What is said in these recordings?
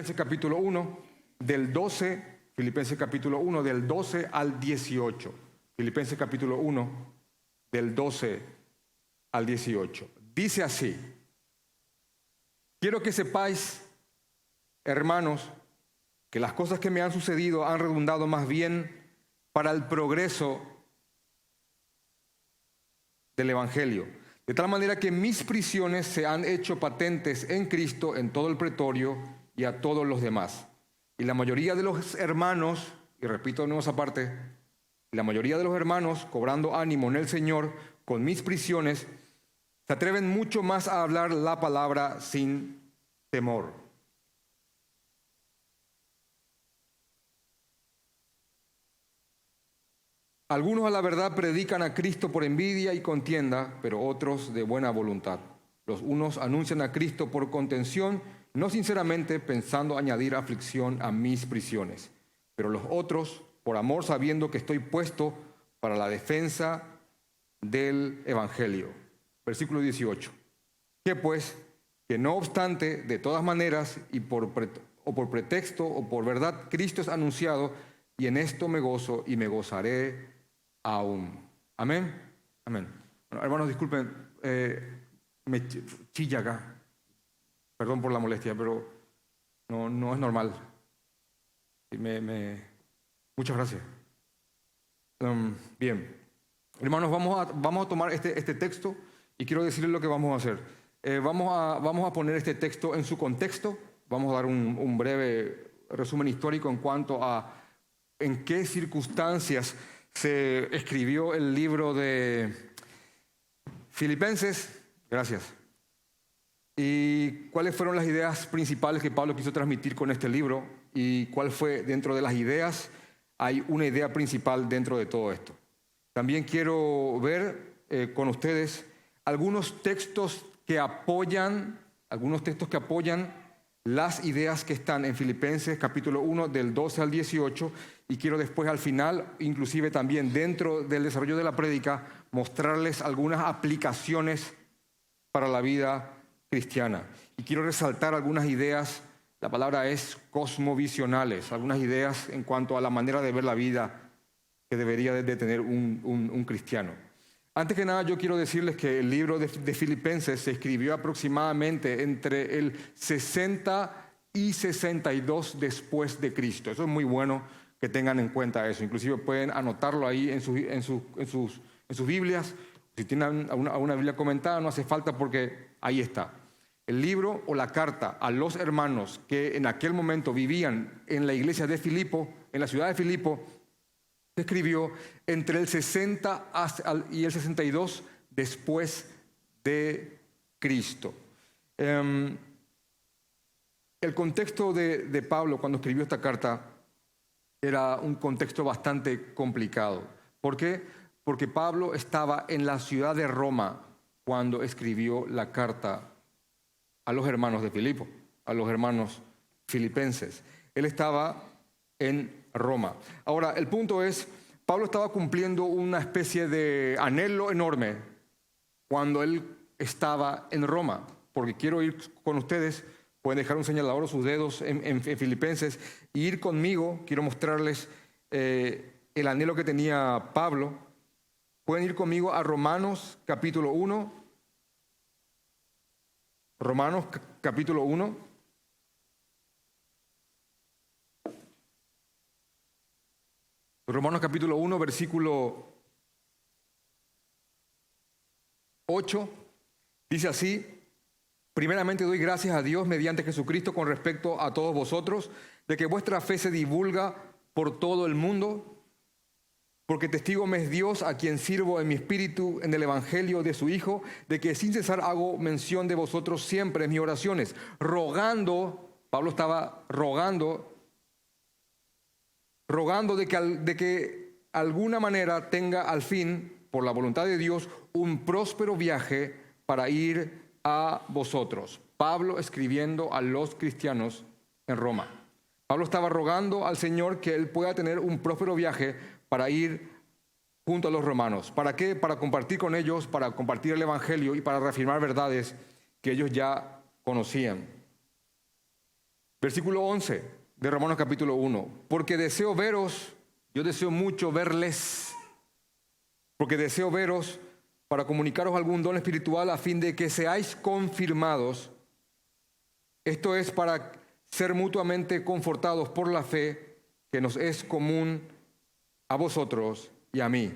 Filipenses capítulo 1, del 12, Filipenses capítulo 1, del 12 al 18. Filipenses capítulo 1, del 12 al 18. Dice así: quiero que sepáis, hermanos, que las cosas que me han sucedido han redundado más bien para el progreso del Evangelio. De tal manera que mis prisiones se han hecho patentes en Cristo en todo el pretorio y a todos los demás. Y la mayoría de los hermanos, y repito de nuevo esa parte, la mayoría de los hermanos, cobrando ánimo en el Señor con mis prisiones, se atreven mucho más a hablar la palabra sin temor. Algunos a la verdad predican a Cristo por envidia y contienda, pero otros de buena voluntad. Los unos anuncian a Cristo por contención, no sinceramente pensando añadir aflicción a mis prisiones. Pero los otros, por amor, sabiendo que estoy puesto para la defensa del Evangelio. Versículo 18. Que pues, que no obstante, de todas maneras, y por pretexto o por verdad, Cristo es anunciado, y en esto me gozo y me gozaré aún. Amén. Amén. Bueno, hermanos, disculpen, me chilla acá. Perdón por la molestia, pero no es normal. Muchas gracias. Bien. Hermanos, vamos a tomar este texto y quiero decirles lo que vamos a hacer. Vamos a poner este texto en su contexto. Vamos a dar un breve resumen histórico en cuanto a en qué circunstancias se escribió el libro de Filipenses. Gracias. Y cuáles fueron las ideas principales que Pablo quiso transmitir con este libro y cuál fue dentro de las ideas. Hay una idea principal dentro de todo esto. También quiero ver con ustedes algunos textos que apoyan las ideas que están en Filipenses capítulo 1 del 12 al 18 y quiero después al final, inclusive también dentro del desarrollo de la prédica, mostrarles algunas aplicaciones para la vida cristiana. Y quiero resaltar algunas ideas, la palabra es cosmovisionales, algunas ideas en cuanto a la manera de ver la vida que debería de tener un cristiano. Antes que nada, yo quiero decirles que el libro de Filipenses se escribió aproximadamente entre el 60 y 62 después de Cristo. Eso es muy bueno que tengan en cuenta eso. Inclusive pueden anotarlo ahí en sus Biblias. Si tienen alguna Biblia comentada, no hace falta porque ahí está. El libro o la carta a los hermanos que en aquel momento vivían en la iglesia de Filipo, en la ciudad de Filipo, se escribió entre el 60 y el 62 después de Cristo. El contexto de Pablo cuando escribió esta carta era un contexto bastante complicado. ¿Por qué? Porque Pablo estaba en la ciudad de Roma cuando escribió la carta a los hermanos de Filipo, a los hermanos filipenses. Él estaba en Roma. Ahora, el punto es, Pablo estaba cumpliendo una especie de anhelo enorme cuando él estaba en Roma, porque quiero ir con ustedes, pueden dejar un señalador o sus dedos en Filipenses, y ir conmigo, quiero mostrarles el anhelo que tenía Pablo. Pueden ir conmigo a Romanos capítulo 1, Romanos capítulo 1. Romanos capítulo 1, versículo 8, dice así: primeramente doy gracias a Dios mediante Jesucristo con respecto a todos vosotros, de que vuestra fe se divulga por todo el mundo, porque testigo me es Dios, a quien sirvo en mi espíritu en el evangelio de su Hijo, de que sin cesar hago mención de vosotros siempre en mis oraciones, rogando. Pablo estaba rogando de que alguna manera tenga al fin, por la voluntad de Dios, un próspero viaje para ir a vosotros. Pablo escribiendo a los cristianos en Roma. Pablo estaba rogando al Señor que él pueda tener un próspero viaje para ir junto a los romanos. ¿Para qué? Para compartir con ellos, para compartir el evangelio y para reafirmar verdades que ellos ya conocían. Versículo 11 de Romanos capítulo 1. Porque deseo veros, yo deseo mucho verles, porque deseo veros para comunicaros algún don espiritual a fin de que seáis confirmados. Esto es para ser mutuamente confortados por la fe que nos es común a vosotros y a mí.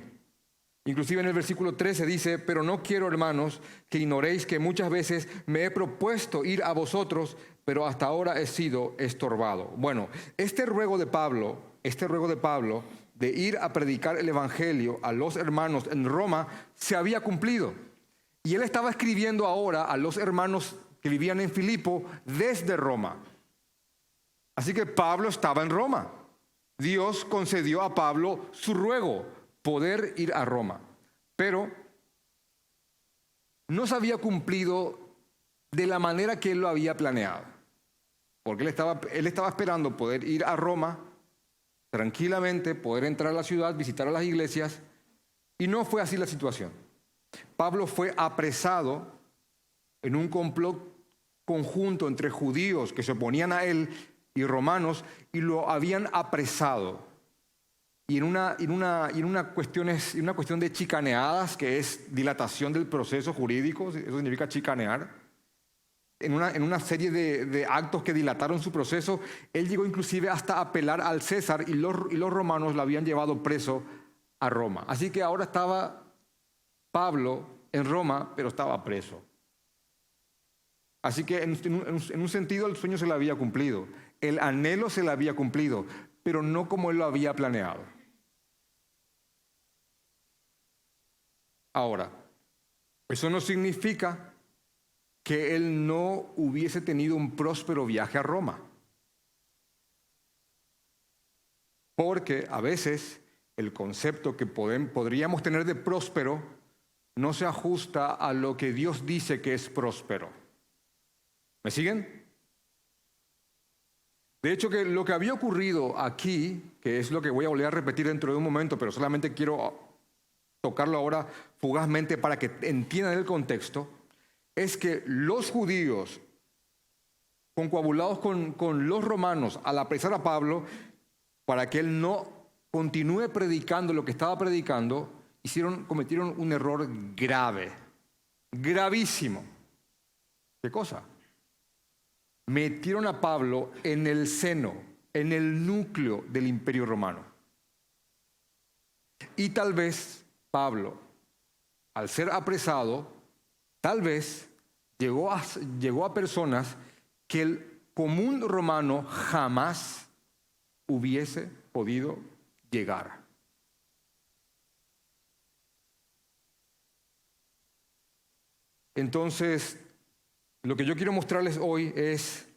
Inclusive en el versículo 13 dice, pero no quiero, hermanos, que ignoréis que muchas veces me he propuesto ir a vosotros, pero hasta ahora he sido estorbado. Bueno, este ruego de Pablo de ir a predicar el evangelio a los hermanos en Roma se había cumplido. Y él estaba escribiendo ahora a los hermanos que vivían en Filipo desde Roma. Así que Pablo estaba en Roma. Dios concedió a Pablo su ruego, poder ir a Roma. Pero no se había cumplido de la manera que él lo había planeado. Porque él estaba esperando poder ir a Roma tranquilamente, poder entrar a la ciudad, visitar a las iglesias, y no fue así la situación. Pablo fue apresado en un complot conjunto entre judíos que se oponían a él y romanos, y lo habían apresado. Y en una cuestión de chicaneadas, que es dilatación del proceso jurídico, eso significa chicanear, en una serie de actos que dilataron su proceso, él llegó inclusive hasta apelar al César, y los romanos lo habían llevado preso a Roma. Así que ahora estaba Pablo en Roma, pero estaba preso. Así que en un sentido el sueño se le había cumplido, el anhelo se le había cumplido, pero no como él lo había planeado. Ahora, eso no significa que él no hubiese tenido un próspero viaje a Roma. Porque a veces el concepto que podríamos tener de próspero no se ajusta a lo que Dios dice que es próspero. ¿Me siguen? De hecho, que lo que había ocurrido aquí, que es lo que voy a volver a repetir dentro de un momento, pero solamente quiero tocarlo ahora fugazmente para que entiendan el contexto, es que los judíos, concoabulados con los romanos, al apresar a Pablo, para que él no continúe predicando lo que estaba predicando, cometieron un error grave, gravísimo. ¿Qué cosa? Metieron a Pablo en el seno, en el núcleo del Imperio Romano. Y tal vez Pablo, al ser apresado, tal vez llegó a personas que el común romano jamás hubiese podido llegar. Entonces, lo que yo quiero mostrarles hoy es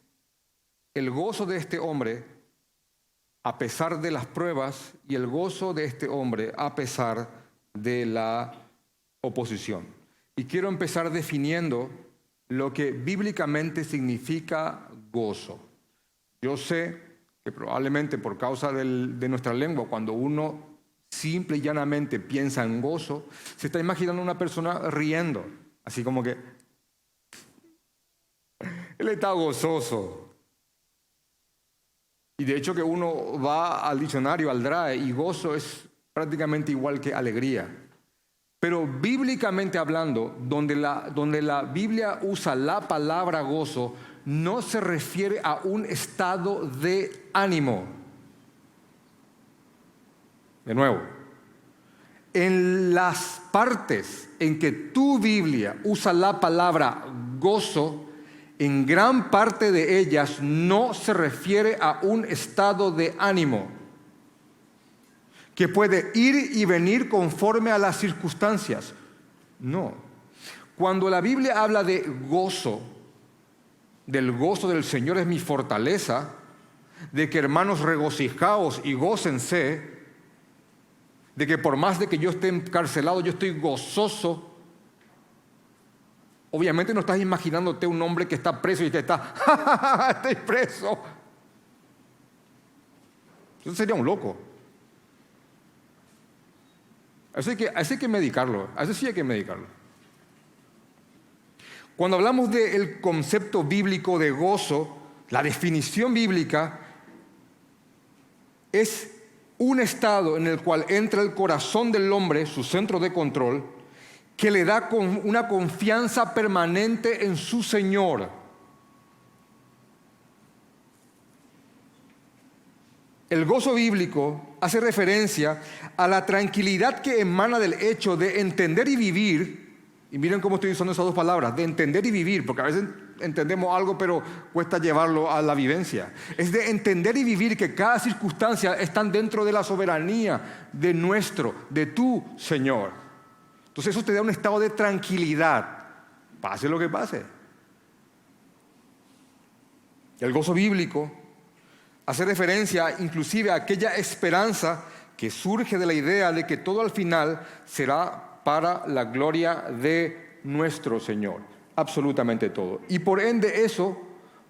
el gozo de este hombre a pesar de las pruebas y el gozo de este hombre a pesar de la oposición. Y quiero empezar definiendo lo que bíblicamente significa gozo. Yo sé que probablemente por causa de nuestra lengua, cuando uno simple y llanamente piensa en gozo, se está imaginando una persona riendo, así como que él está gozoso. Y de hecho que uno va al diccionario, al DRAE, y gozo es prácticamente igual que alegría. Pero bíblicamente hablando, donde la Biblia usa la palabra gozo, no se refiere a un estado de ánimo. De nuevo, en las partes en que tu Biblia usa la palabra gozo, en gran parte de ellas no se refiere a un estado de ánimo que puede ir y venir conforme a las circunstancias. No. Cuando la Biblia habla de gozo, del gozo del Señor es mi fortaleza, de que hermanos regocijaos y gócense, de que por más de que yo esté encarcelado, yo estoy gozoso. Obviamente no estás imaginándote un hombre que está preso y te está, ¡ja, ja, ja, estoy preso! Eso sería un loco. Eso hay que medicarlo, eso sí hay que medicarlo. Cuando hablamos del concepto bíblico de gozo, la definición bíblica es un estado en el cual entra el corazón del hombre, su centro de control, que le da una confianza permanente en su Señor. El gozo bíblico hace referencia a la tranquilidad que emana del hecho de entender y vivir. Y miren cómo estoy usando esas dos palabras, de entender y vivir, porque a veces entendemos algo pero cuesta llevarlo a la vivencia. Es de entender y vivir que cada circunstancia están dentro de la soberanía de tu Señor. Entonces eso te da un estado de tranquilidad, pase lo que pase. El gozo bíblico hace referencia inclusive a aquella esperanza que surge de la idea de que todo al final será para la gloria de nuestro Señor. Absolutamente todo. Y por ende eso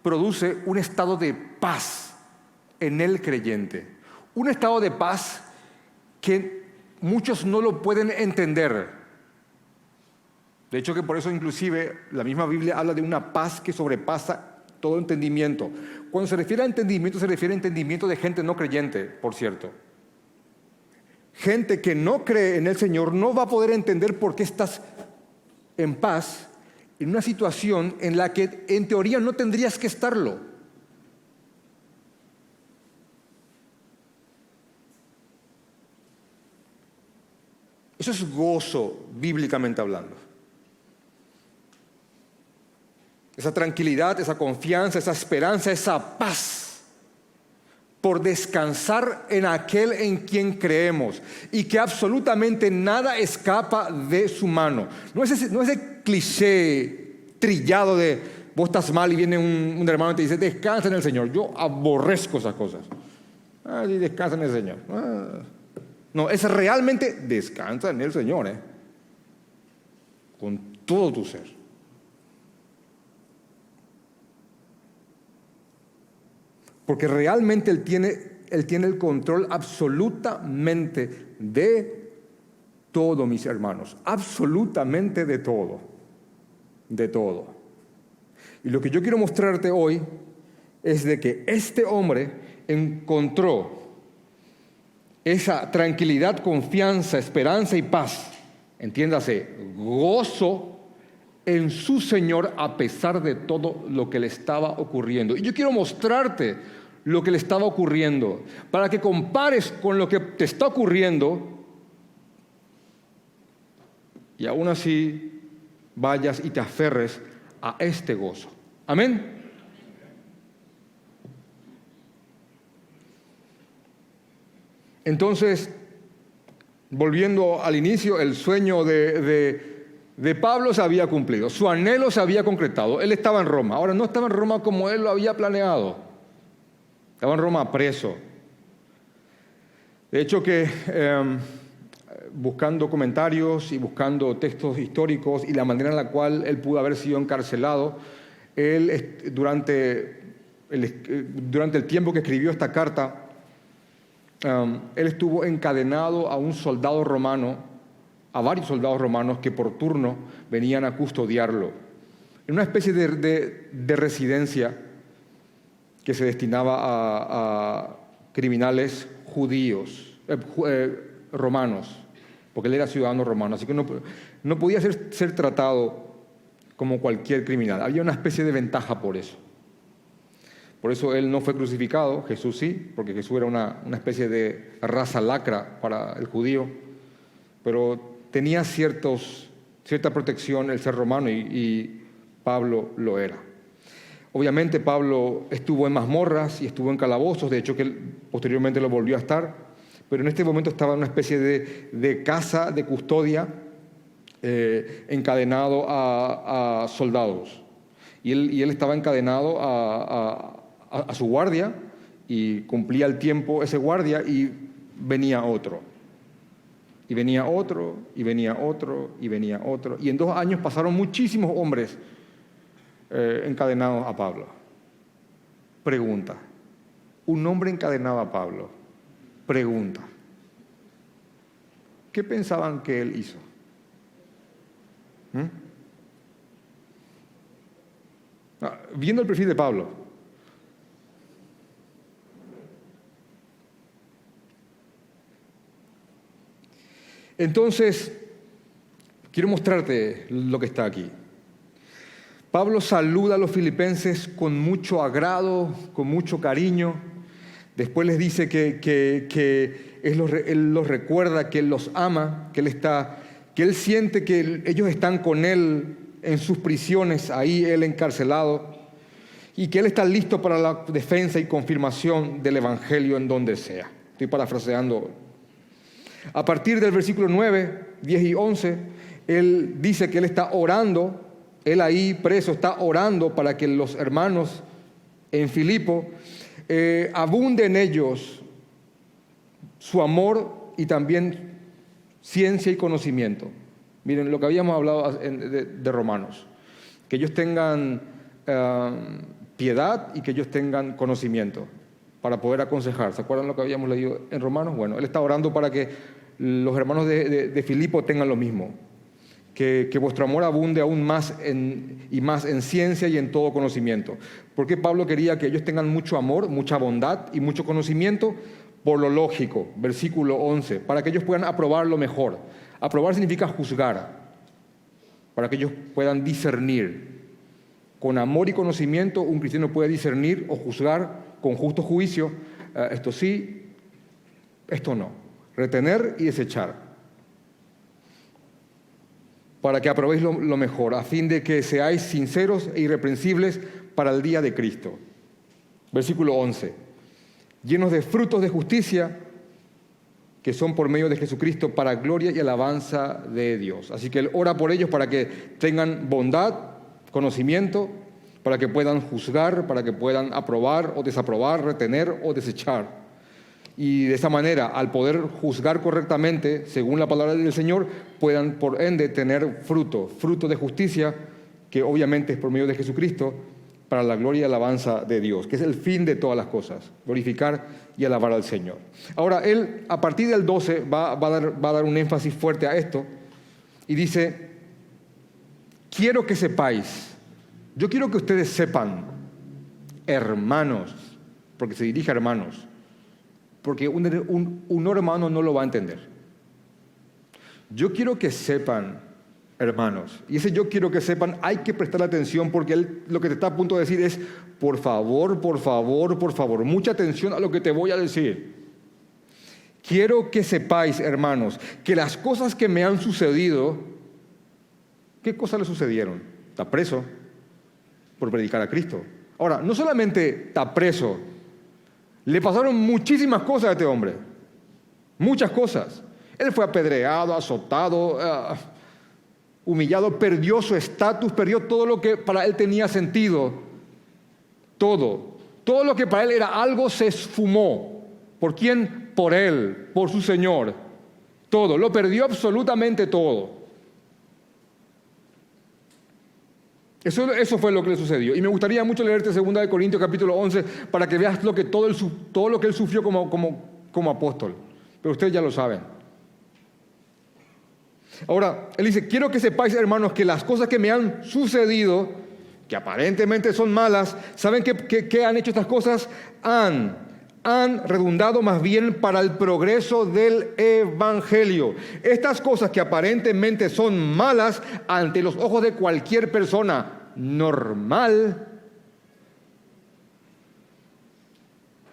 produce un estado de paz en el creyente. Un estado de paz que muchos no lo pueden entender. De hecho que por eso inclusive la misma Biblia habla de una paz que sobrepasa todo entendimiento. Cuando se refiere a entendimiento, se refiere a entendimiento de gente no creyente, por cierto. Gente que no cree en el Señor no va a poder entender por qué estás en paz en una situación en la que en teoría no tendrías que estarlo. Eso es gozo, bíblicamente hablando. Esa tranquilidad, esa confianza, esa esperanza, esa paz por descansar en aquel en quien creemos y que absolutamente nada escapa de su mano. No es ese cliché trillado de vos estás mal y viene un hermano y te dice descansa en el Señor. Yo aborrezco esas cosas. Sí, descansa en el Señor. No, es realmente descansa en el Señor, con todo tu ser. Porque realmente Él tiene el control absolutamente de todo, mis hermanos. Absolutamente de todo. De todo. Y lo que yo quiero mostrarte hoy es de que este hombre encontró esa tranquilidad, confianza, esperanza y paz. Entiéndase, gozo en su Señor a pesar de todo lo que le estaba ocurriendo. Y yo quiero mostrarte lo que le estaba ocurriendo para que compares con lo que te está ocurriendo y aún así vayas y te aferres a este gozo. Amén. Entonces, volviendo al inicio, el sueño de Pablo se había cumplido, su anhelo se había concretado. Él estaba en Roma. Ahora no estaba en Roma como él lo había planeado. Estaba en Roma preso. De hecho que buscando comentarios y buscando textos históricos y la manera en la cual él pudo haber sido encarcelado, él durante el tiempo que escribió esta carta, él estuvo encadenado a un soldado romano, a varios soldados romanos que por turno venían a custodiarlo. En una especie de residencia que se destinaba a criminales judíos, romanos, porque él era ciudadano romano, así que no podía ser tratado como cualquier criminal. Había una especie de ventaja por eso. Por eso él no fue crucificado, Jesús sí, porque Jesús era una especie de raza lacra para el judío, pero tenía cierta protección el ser romano y Pablo lo era. Obviamente Pablo estuvo en mazmorras y estuvo en calabozos, de hecho que él posteriormente lo volvió a estar, pero en este momento estaba en una especie de casa de custodia encadenado a soldados. Y él estaba encadenado a su guardia y cumplía el tiempo ese guardia y venía otro. Y venía otro, y venía otro, y venía otro. Y en 2 años pasaron muchísimos hombres encadenados a Pablo. Pregunta. Un hombre encadenado a Pablo. Pregunta. ¿Qué pensaban que él hizo? Viendo el perfil de Pablo, Entonces, quiero mostrarte lo que está aquí. Pablo saluda a los filipenses con mucho agrado, con mucho cariño. Después les dice que él los recuerda, que él los ama, que él siente que ellos están con él en sus prisiones, ahí él encarcelado, y que él está listo para la defensa y confirmación del Evangelio en donde sea. Estoy parafraseando. A partir del versículo 9, 10 y 11, él dice que él está orando, él ahí preso está orando para que los hermanos en Filipo abunde en ellos su amor y también ciencia y conocimiento. Miren lo que habíamos hablado de Romanos, que ellos tengan piedad y que ellos tengan conocimiento para poder aconsejar. ¿Se acuerdan lo que habíamos leído en Romanos? Bueno, él está orando para que los hermanos de Filipo tengan lo mismo, que vuestro amor abunde aún más en ciencia y en todo conocimiento. ¿Por qué Pablo quería que ellos tengan mucho amor, mucha bondad y mucho conocimiento? Por lo lógico, versículo 11, para que ellos puedan aprobar lo mejor. Aprobar significa juzgar, para que ellos puedan discernir. Con amor y conocimiento, un cristiano puede discernir o juzgar con justo juicio, esto sí, esto no. Retener y desechar. Para que aprobéis lo mejor, a fin de que seáis sinceros e irreprensibles para el día de Cristo. Versículo 11. Llenos de frutos de justicia, que son por medio de Jesucristo para gloria y alabanza de Dios. Así que él ora por ellos para que tengan bondad, conocimiento, para que puedan juzgar, para que puedan aprobar o desaprobar, retener o desechar. Y de esa manera, al poder juzgar correctamente, según la palabra del Señor, puedan por ende tener fruto de justicia, que obviamente es por medio de Jesucristo, para la gloria y alabanza de Dios, que es el fin de todas las cosas, glorificar y alabar al Señor. Ahora, él a partir del 12 va a dar un énfasis fuerte a esto y dice, quiero que sepáis, yo quiero que ustedes sepan, hermanos, porque se dirige a hermanos, porque un hermano no lo va a entender. Yo quiero que sepan, hermanos, y ese yo quiero que sepan, hay que prestar atención porque él lo que te está a punto de decir es, por favor, mucha atención a lo que te voy a decir. Quiero que sepáis, hermanos, que las cosas que me han sucedido, ¿qué cosas le sucedieron? Está preso por predicar a Cristo. Ahora, no solamente está preso, le pasaron muchísimas cosas a este hombre, muchas cosas. Él fue apedreado, azotado, humillado, perdió su estatus, perdió todo lo que para él tenía sentido. Todo lo que para él era algo se esfumó. ¿Por quién? Por él, por su Señor. Todo, lo perdió absolutamente todo. Eso fue lo que le sucedió. Y me gustaría mucho leerte 2 Corintios capítulo 11 para que veas todo lo que él sufrió como apóstol. Pero ustedes ya lo saben. Ahora, él dice, quiero que sepáis, hermanos, que las cosas que me han sucedido, que aparentemente son malas, ¿saben qué han hecho estas cosas? Han redundado más bien para el progreso del Evangelio. Estas cosas que aparentemente son malas ante los ojos de cualquier persona normal,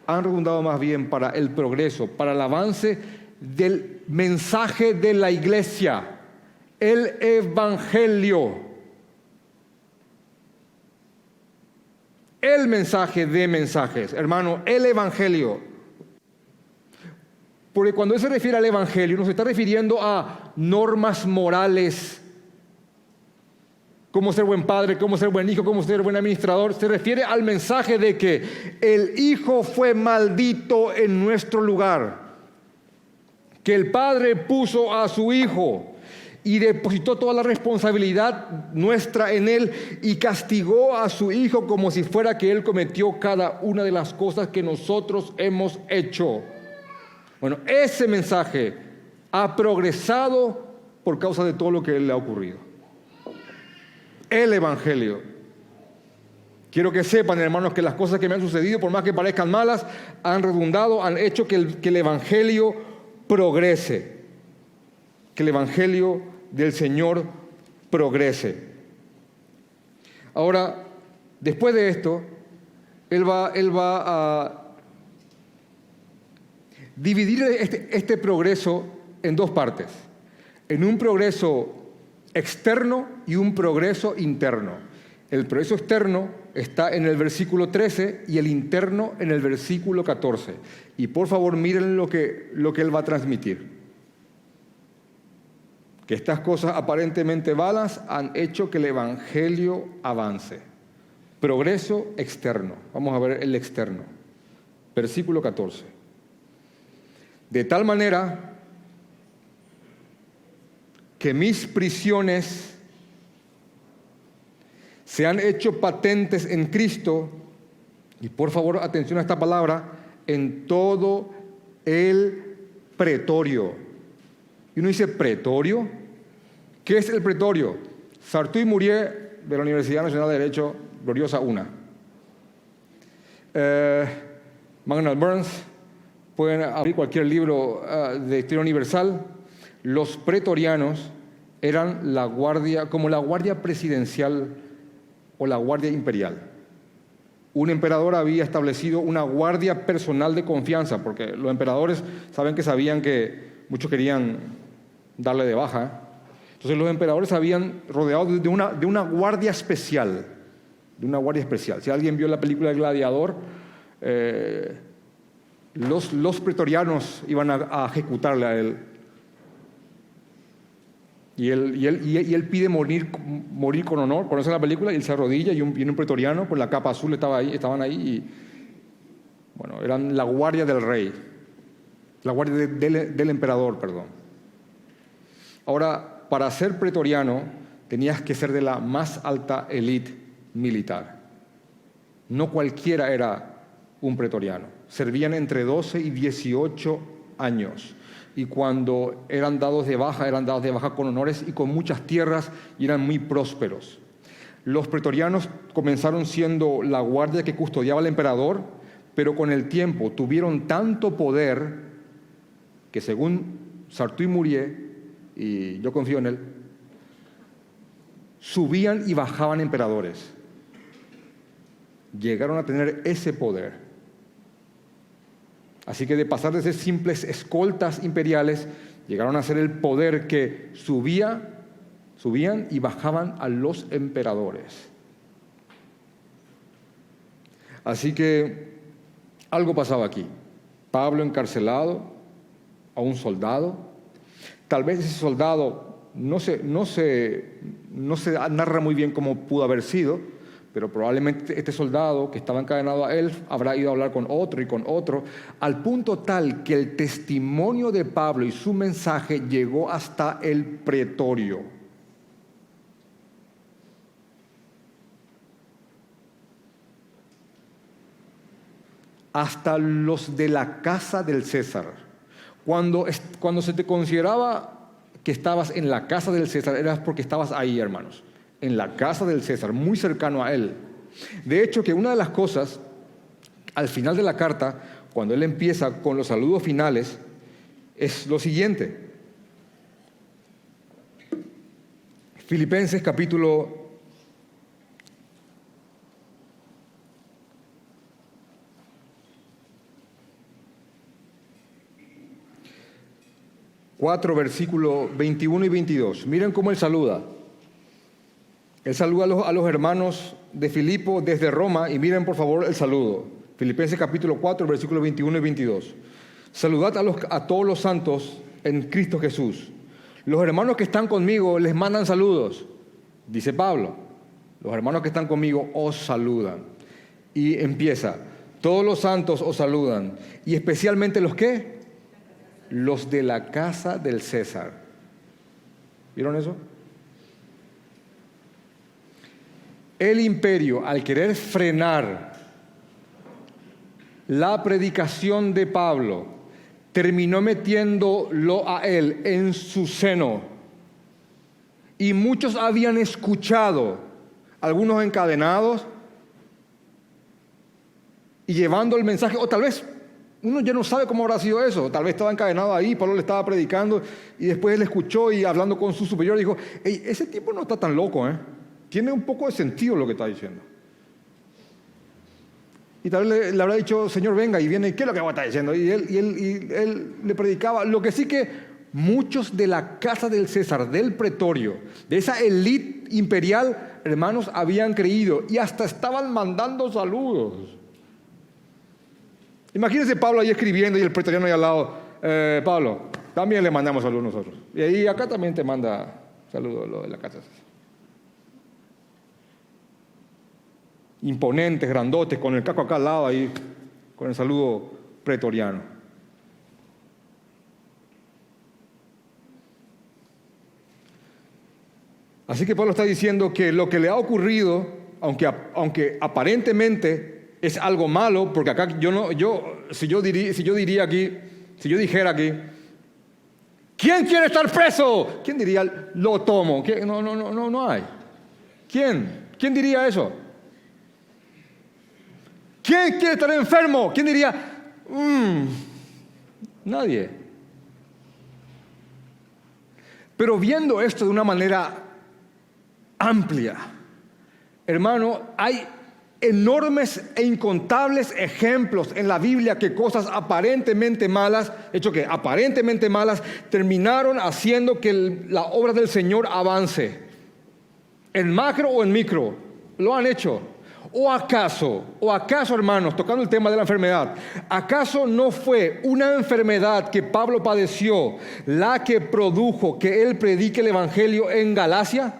han redundado más bien para el progreso, para el avance del mensaje de la iglesia, el Evangelio. El mensaje de mensajes, hermano, el Evangelio. Porque cuando él se refiere al Evangelio, no se está refiriendo a normas morales, cómo ser buen padre, cómo ser buen hijo, cómo ser buen administrador. Se refiere al mensaje de que el Hijo fue maldito en nuestro lugar, que el Padre puso a su Hijo y depositó toda la responsabilidad nuestra en Él y castigó a su Hijo como si fuera que Él cometió cada una de las cosas que nosotros hemos hecho. Bueno, ese mensaje ha progresado por causa de todo lo que le ha ocurrido. El Evangelio. Quiero que sepan, hermanos, que las cosas que me han sucedido, por más que parezcan malas, han redundado, han hecho que el Evangelio progrese. que el evangelio del Señor progrese. Ahora, después de esto, él va a dividir este progreso en dos partes, en un progreso externo y un progreso interno. El progreso externo está en el versículo 13 y el interno en el versículo 14. Y por favor miren lo que él va a transmitir. Que estas cosas aparentemente malas han hecho que el evangelio avance. Progreso externo. Vamos a ver el externo. Versículo 14. De tal manera que mis prisiones se han hecho patentes en Cristo, y por favor atención a esta palabra, en todo el pretorio. Y uno dice, ¿pretorio? ¿Qué es el pretorio? Sartú y Murier, de la Universidad Nacional de Derecho, gloriosa una. Magnus Burns, pueden abrir cualquier libro de historia universal. Los pretorianos eran la guardia, como la guardia presidencial o la guardia imperial. Un emperador había establecido una guardia personal de confianza, porque los emperadores sabían que muchos querían darle de baja. Entonces los emperadores habían rodeado de una guardia especial, Si alguien vio la película El Gladiador, los pretorianos iban a ejecutarle a él. Y él pide morir con honor. ¿Conocen la película? Y él se arrodilla y un pretoriano con la capa azul estaban ahí y, bueno, eran la guardia del rey, la guardia del emperador, perdón. Ahora, para ser pretoriano tenías que ser de la más alta élite militar. No cualquiera era un pretoriano. Servían entre 12 y 18 años. Y cuando eran dados de baja con honores y con muchas tierras, y eran muy prósperos. Los pretorianos comenzaron siendo la guardia que custodiaba al emperador, pero con el tiempo tuvieron tanto poder que, según Sartú y Murier, y yo confío en él, subían y bajaban emperadores. Llegaron a tener ese poder. Así que de pasar de ser simples escoltas imperiales, llegaron a ser el poder que subían y bajaban a los emperadores. Así que algo pasaba aquí. Pablo encarcelado a un soldado. Tal vez ese soldado no se narra muy bien cómo pudo haber sido, pero probablemente este soldado que estaba encadenado a él habrá ido a hablar con otro y con otro, al punto tal que el testimonio de Pablo y su mensaje llegó hasta el pretorio. Hasta los de la casa del César. Cuando se te consideraba que estabas en la casa del César, era porque estabas ahí, hermanos. En la casa del César, muy cercano a él. De hecho, que una de las cosas, al final de la carta, cuando él empieza con los saludos finales, es lo siguiente. Filipenses capítulo 4, versículos 21 y 22. Miren cómo él saluda. Él saluda a los hermanos de Filipo desde Roma y miren por favor el saludo. Filipenses capítulo 4, versículos 21 y 22. Saludad a todos los santos en Cristo Jesús. Los hermanos que están conmigo les mandan saludos, dice Pablo. Los hermanos que están conmigo os saludan. Y empieza, todos los santos os saludan. Y especialmente los ¿qué? Los de la casa del César. ¿Vieron eso? El imperio, al querer frenar la predicación de Pablo, terminó metiéndolo a él en su seno. Y muchos habían escuchado, algunos encadenados y llevando el mensaje, o tal vez Uno ya no sabe cómo habrá sido eso. Tal vez estaba encadenado ahí, Pablo le estaba predicando y después él escuchó y hablando con su superior dijo, hey, ese tipo no está tan loco, ¿eh? Tiene un poco de sentido lo que está diciendo. Y tal vez le habrá dicho, Señor, venga, y viene, ¿qué es lo que vos estás diciendo? Y él le predicaba. Lo que sí que muchos de la casa del César, del pretorio, de esa élite imperial, hermanos, habían creído y hasta estaban mandando saludos. Imagínense Pablo ahí escribiendo y el pretoriano ahí al lado, Pablo, también le mandamos saludos nosotros. Y ahí acá también te manda saludos lo de la casa. Imponentes, grandotes, con el caco acá al lado ahí, con el saludo pretoriano. Así que Pablo está diciendo que lo que le ha ocurrido, aunque aparentemente es algo malo, porque acá si yo dijera aquí, ¿quién quiere estar preso? ¿Quién diría, lo tomo? No hay. ¿Quién diría eso? ¿Quién quiere estar enfermo? ¿Quién diría, nadie? Pero viendo esto de una manera amplia, hermano, hay enormes e incontables ejemplos en la Biblia que cosas aparentemente malas, terminaron haciendo que la obra del Señor avance. En macro o en micro, lo han hecho. ¿O acaso, hermanos, tocando el tema de la enfermedad, acaso no fue una enfermedad que Pablo padeció la que produjo que él predique el Evangelio en Galacia?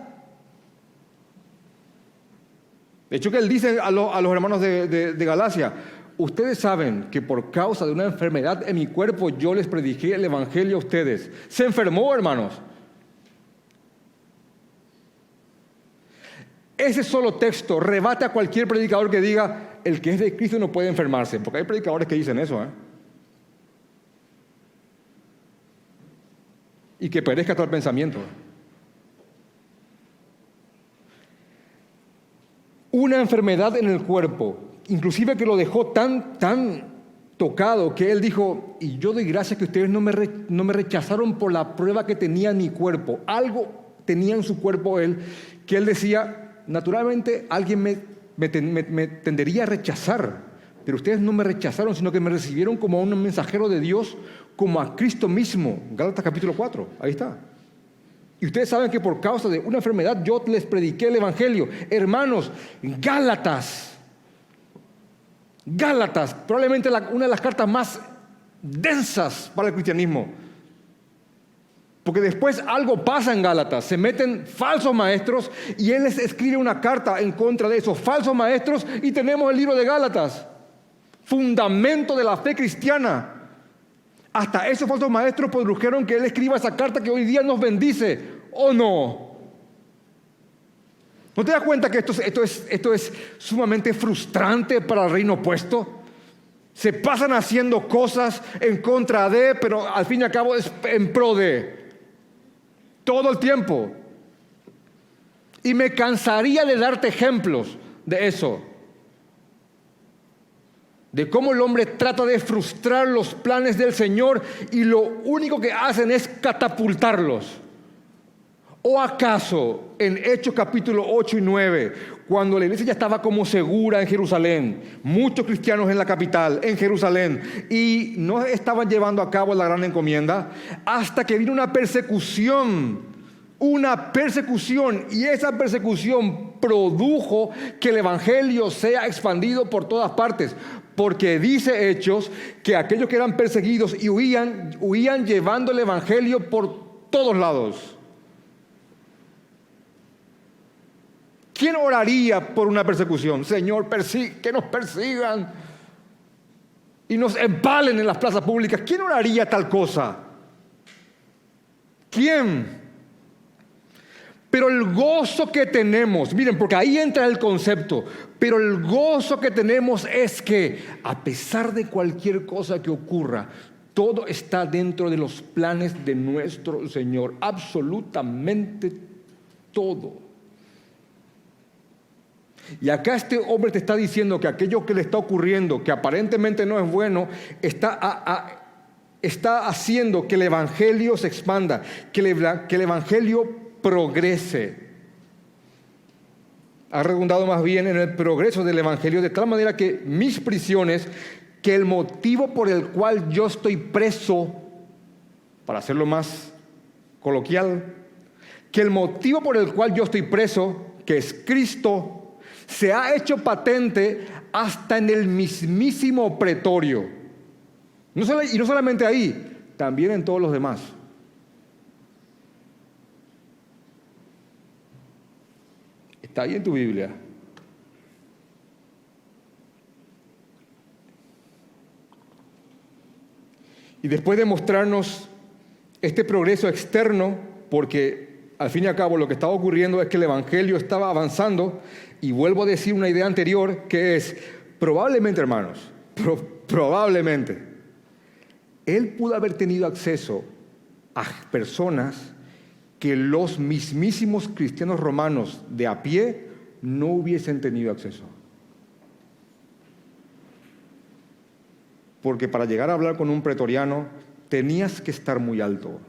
De hecho, que él dice a los hermanos de Galacia, ustedes saben que por causa de una enfermedad en mi cuerpo yo les prediqué el Evangelio a ustedes. Se enfermó, hermanos. Ese solo texto rebate a cualquier predicador que diga, el que es de Cristo no puede enfermarse, porque hay predicadores que dicen eso, y que perezca todo el pensamiento. Una enfermedad en el cuerpo, inclusive que lo dejó tan tocado que él dijo, y yo doy gracias que ustedes no me rechazaron por la prueba que tenía en mi cuerpo. Algo tenía en su cuerpo él, que él decía, naturalmente alguien me tendería a rechazar, pero ustedes no me rechazaron, sino que me recibieron como a un mensajero de Dios, como a Cristo mismo. Gálatas capítulo 4, ahí está. Y ustedes saben que por causa de una enfermedad yo les prediqué el Evangelio. Hermanos, Gálatas, probablemente una de las cartas más densas para el cristianismo. Porque después algo pasa en Gálatas, se meten falsos maestros y él les escribe una carta en contra de esos falsos maestros y tenemos el libro de Gálatas, fundamento de la fe cristiana. Hasta esos falsos maestros produjeron que él escriba esa carta que hoy día nos bendice, ¿o no? ¿No te das cuenta que esto es sumamente frustrante para el reino opuesto? Se pasan haciendo cosas en contra de, pero al fin y al cabo es en pro de. Todo el tiempo. Y me cansaría de darte ejemplos de eso. De cómo el hombre trata de frustrar los planes del Señor y lo único que hacen es catapultarlos. ¿O acaso en Hechos capítulo 8 y 9, cuando la iglesia ya estaba como segura en Jerusalén, muchos cristianos en la capital, en Jerusalén, y no estaban llevando a cabo la gran encomienda, hasta que vino una persecución, y esa persecución produjo que el evangelio sea expandido por todas partes? Porque dice Hechos que aquellos que eran perseguidos y huían llevando el evangelio por todos lados. ¿Quién oraría por una persecución? Señor, que nos persigan y nos empalen en las plazas públicas. ¿Quién oraría tal cosa? ¿Quién? Pero el gozo que tenemos, miren, porque ahí entra el concepto, pero el gozo que tenemos es que a pesar de cualquier cosa que ocurra, todo está dentro de los planes de nuestro Señor, absolutamente todo. Y acá este hombre te está diciendo que aquello que le está ocurriendo, que aparentemente no es bueno, está haciendo que el Evangelio se expanda, que el Evangelio progrese. Ha redundado más bien en el progreso del Evangelio, de tal manera que mis prisiones, que el motivo por el cual yo estoy preso, para hacerlo más coloquial, que el motivo por el cual yo estoy preso, que es Cristo, se ha hecho patente hasta en el mismísimo pretorio. Y no solamente ahí, también en todos los demás. Está ahí en tu Biblia. Y después de mostrarnos este progreso externo, porque al fin y al cabo lo que estaba ocurriendo es que el Evangelio estaba avanzando, y vuelvo a decir una idea anterior, que es, probablemente, hermanos, probablemente, él pudo haber tenido acceso a personas que los mismísimos cristianos romanos de a pie no hubiesen tenido acceso. Porque para llegar a hablar con un pretoriano tenías que estar muy alto.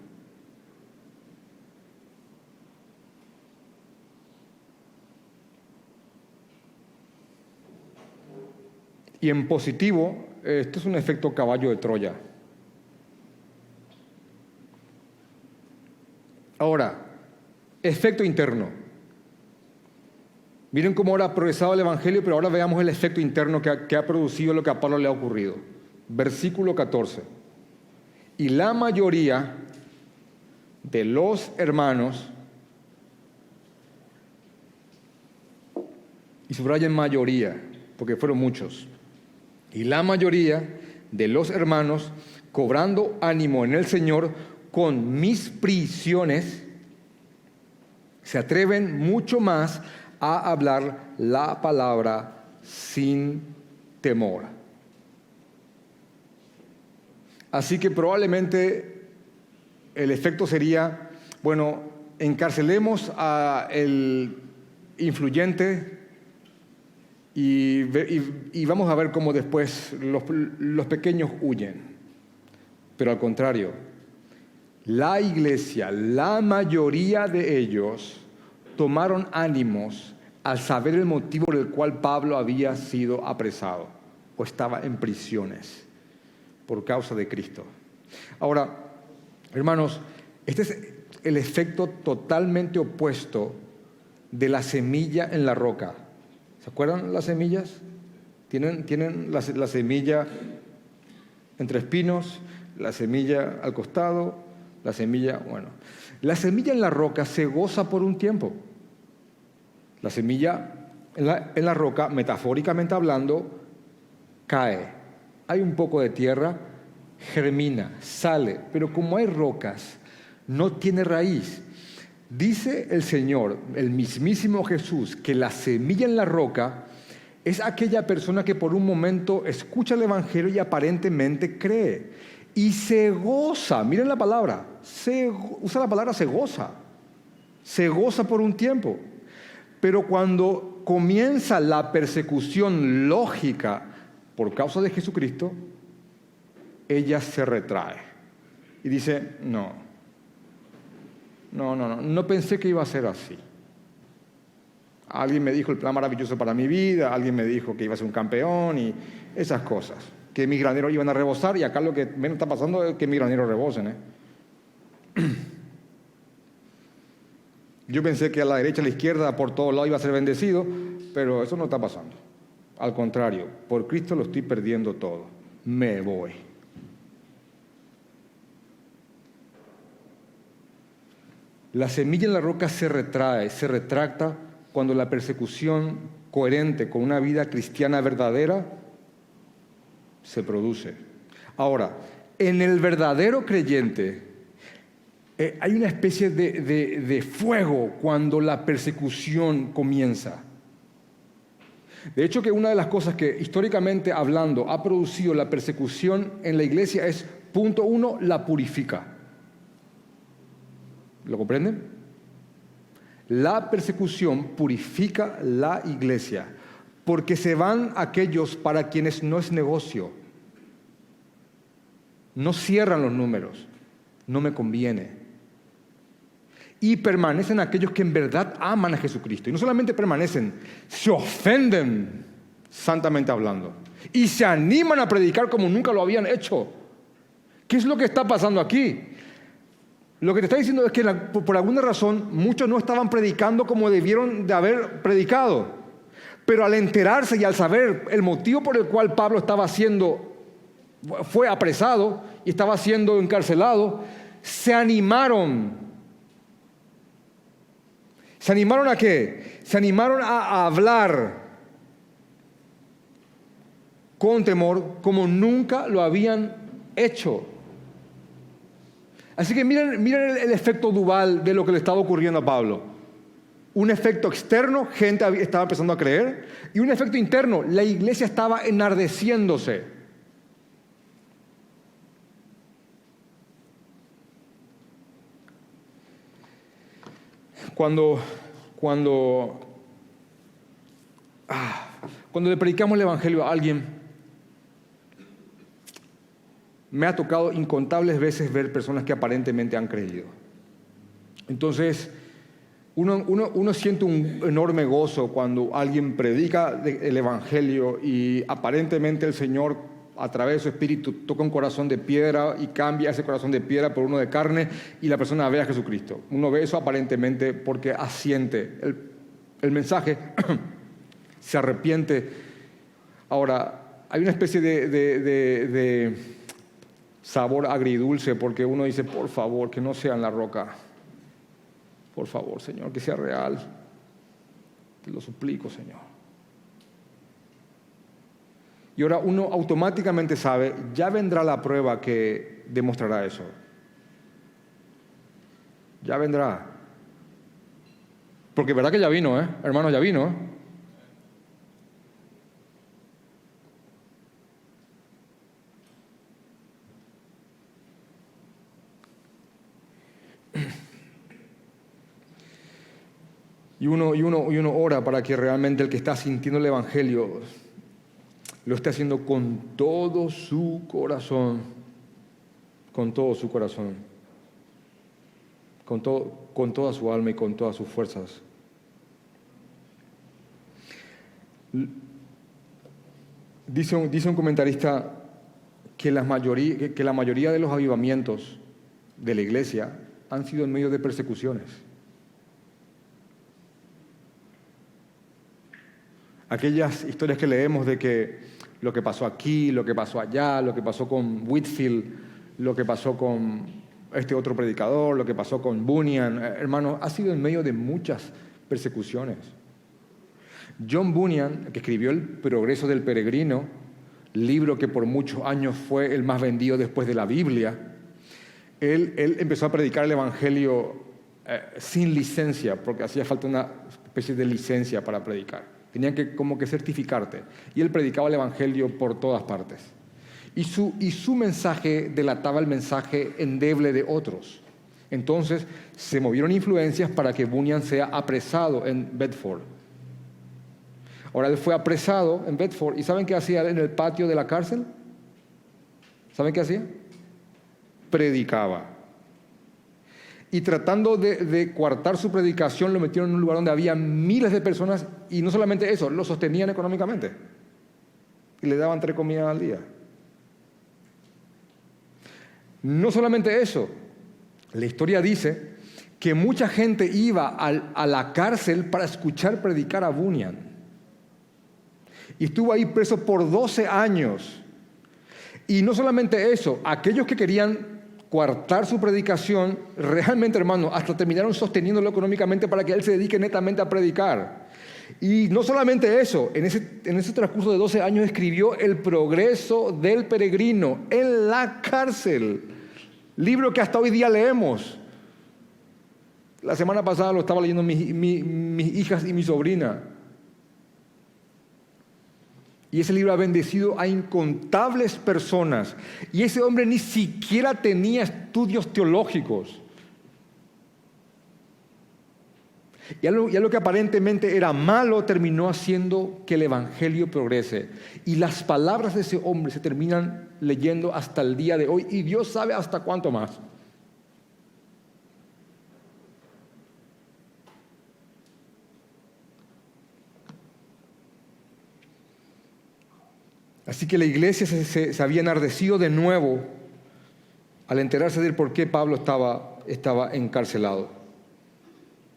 Y en positivo, esto es un efecto caballo de Troya. Ahora, efecto interno. Miren cómo ahora ha progresado el Evangelio, pero ahora veamos el efecto interno que ha producido lo que a Pablo le ha ocurrido. Versículo 14. Y la mayoría de los hermanos, y subrayen mayoría, porque fueron muchos, y la mayoría de los hermanos, cobrando ánimo en el Señor con mis prisiones, se atreven mucho más a hablar la palabra sin temor. Así que probablemente el efecto sería, bueno, encarcelemos al influyente y vamos a ver cómo después los pequeños huyen. Pero al contrario, la iglesia, la mayoría de ellos tomaron ánimos al saber el motivo por el cual Pablo había sido apresado o estaba en prisiones por causa de Cristo. Ahora, hermanos, este es el efecto totalmente opuesto de la semilla en la roca. ¿Se acuerdan las semillas? Tienen la semilla entre espinos, la semilla al costado, la semilla en la roca se goza por un tiempo. La semilla en la roca, metafóricamente hablando, cae. Hay un poco de tierra, germina, sale, pero como hay rocas, no tiene raíz. Dice el Señor, el mismísimo Jesús, que la semilla en la roca es aquella persona que por un momento escucha el Evangelio y aparentemente cree. Y se goza, miren la palabra, usa la palabra se goza por un tiempo. Pero cuando comienza la persecución lógica por causa de Jesucristo, ella se retrae y dice, no pensé que iba a ser así. Alguien me dijo el plan maravilloso para mi vida, alguien me dijo que iba a ser un campeón y esas cosas, que mis graneros iban a rebosar, y acá lo que menos está pasando es que mis graneros rebosen. Yo pensé que a la derecha, a la izquierda, por todos lados iba a ser bendecido, pero eso no está pasando. Al contrario, por Cristo lo estoy perdiendo todo. Me voy. La semilla en la roca se retrae, se retracta cuando la persecución coherente con una vida cristiana verdadera se produce. Ahora, en el verdadero creyente hay una especie de fuego cuando la persecución comienza. De hecho, que una de las cosas que históricamente hablando ha producido la persecución en la iglesia es, punto uno, la purifica. ¿Lo comprenden? La persecución purifica la iglesia, porque se van aquellos para quienes no es negocio. No cierran los números, no me conviene. Y permanecen aquellos que en verdad aman a Jesucristo. Y no solamente permanecen, se ofenden, santamente hablando. Y se animan a predicar como nunca lo habían hecho. ¿Qué es lo que está pasando aquí? Lo que te está diciendo es que por alguna razón muchos no estaban predicando como debieron de haber predicado. Pero al enterarse y al saber el motivo por el cual Pablo fue apresado y estaba siendo encarcelado, se animaron. ¿Se animaron a qué? Se animaron a hablar con temor como nunca lo habían hecho. Así que miren el efecto dual de lo que le estaba ocurriendo a Pablo. Un efecto externo, gente estaba empezando a creer, y un efecto interno, la iglesia estaba enardeciéndose. Cuando le predicamos el evangelio a alguien, me ha tocado incontables veces ver personas que aparentemente han creído. Entonces, uno siente un enorme gozo cuando alguien predica el evangelio y aparentemente el Señor, a través de su espíritu, toca un corazón de piedra y cambia ese corazón de piedra por uno de carne y la persona ve a Jesucristo. Uno ve eso aparentemente porque asiente el mensaje, se arrepiente. Ahora, hay una especie de sabor agridulce porque uno dice, por favor, que no sea en la roca. Por favor, Señor, que sea real. Te lo suplico, Señor. Y ahora uno automáticamente sabe, ya vendrá la prueba que demostrará eso. Ya vendrá. Porque verdad que ya vino, hermano, ya vino, Y uno ora para que realmente el que está sintiendo el evangelio lo esté haciendo con todo su corazón, con todo su corazón, con toda su alma y con todas sus fuerzas. Dice un comentarista que la mayoría de los avivamientos de la iglesia han sido en medio de persecuciones. Aquellas historias que leemos de que lo que pasó aquí, lo que pasó allá, lo que pasó con Whitefield, lo que pasó con este otro predicador, lo que pasó con Bunyan, hermano, ha sido en medio de muchas persecuciones. John Bunyan, que escribió El Progreso del Peregrino, libro que por muchos años fue el más vendido después de la Biblia, él empezó a predicar el evangelio sin licencia, porque hacía falta una especie de licencia para predicar. Tenían que como que certificarte. Y él predicaba el evangelio por todas partes. Y su mensaje delataba el mensaje endeble de otros. Entonces se movieron influencias para que Bunyan sea apresado en Bedford. Ahora él fue apresado en Bedford. ¿Y saben qué hacía en el patio de la cárcel? ¿Saben qué hacía? Predicaba. Y tratando de coartar su predicación, lo metieron en un lugar donde había miles de personas y no solamente eso, lo sostenían económicamente. Y le daban 3 comidas al día. No solamente eso, la historia dice que mucha gente iba a la cárcel para escuchar predicar a Bunyan. Y estuvo ahí preso por 12 años. Y no solamente eso, aquellos que querían coartar su predicación, realmente, hermano, hasta terminaron sosteniéndolo económicamente para que él se dedique netamente a predicar. Y no solamente eso, en ese transcurso de 12 años escribió El Progreso del Peregrino en la cárcel, libro que hasta hoy día leemos. La semana pasada lo estaba leyendo mis hijas y mi sobrina. Y ese libro ha bendecido a incontables personas. Y ese hombre ni siquiera tenía estudios teológicos. Y algo que aparentemente era malo terminó haciendo que el evangelio progrese. Y las palabras de ese hombre se terminan leyendo hasta el día de hoy. Y Dios sabe hasta cuánto más. Así que la iglesia se había enardecido de nuevo al enterarse de por qué Pablo estaba encarcelado.